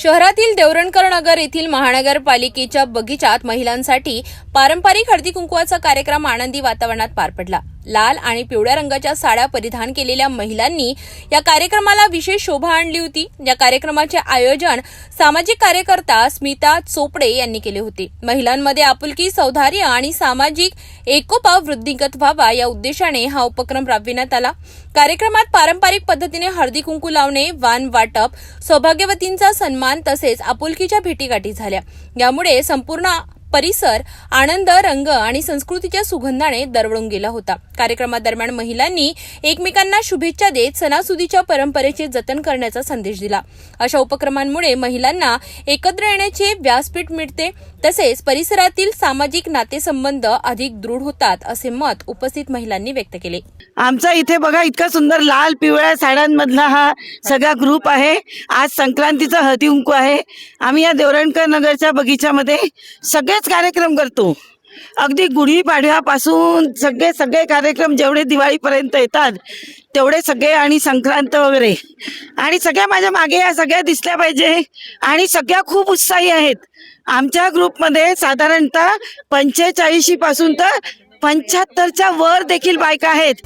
शहरातील देवरणकर नगर येथील महानगरपालिकेच्या बगीचात महिलांसाठी पारंपरिक हळदी कुंकवाचा कार्यक्रम आनंदी वातावरणात पार पडला। लाल आणि पिवळ्या रंगाच्या साड्या परिधान केलेल्या महिलांनी या कार्यक्रमाला विशेष शोभा आणली होती। या कार्यक्रमाचे आयोजन सामाजिक कार्यकर्ता स्मिता चोपडे यांनी केले होते। महिलांमध्ये आपुलकी, सौहार्द आणि सामाजिक एकोपा वृद्धिंगत व्हावा या उद्देशाने हा उपक्रम राबविण्यात आला। कार्यक्रमात पारंपरिक पद्धतीने हळदी कुंकू लावणे, वाण वाटप, सौभाग्यवतींचा सन्मान तसेच आपुलकीच्या भेटीगाठी झाल्या। यामुळे संपूर्ण परिसर आनंद, रंग आणि संस्कृतीच्या सुगंधाने दरवळून गेला होता। कार्यक्रमादरम्यान महिलांनी एकमेकांना शुभेच्छा देत सणासुदीच्या परंपरेचे जतन करण्याचा संदेश दिला। अशा उपक्रमांमुळे महिलांना एकत्र येण्याचे व्यासपीठ मिळते तसेच परिसरातील सामाजिक नातेसंबंध अधिक दृढ होतात असे मत उपस्थित महिलांनी व्यक्त केले। आमचा इथे बघा इतका सुंदर लाल पिवळ्या साड्यांमधला हा सगळा ग्रुप आहे। आज संक्रांतीचा हळदी कुंकू आहे। आम्ही या देवरणकर नगरच्या बगीचामध्ये सगळेच कार्यक्रम करतो। अगदी गुढीपाडव्यापासून सगळे कार्यक्रम जेवढे दिवाळीपर्यंत येतात तेवढे सगळे, आणि संक्रांत वगैरे, आणि सगळ्या माझ्या मागे या सगळ्या दिसल्या पाहिजे आणि सगळ्या खूप उत्साही आहेत। आमच्या ग्रुपमध्ये साधारणतः 45 पासून तर 75च्या वर देखील बायका आहेत।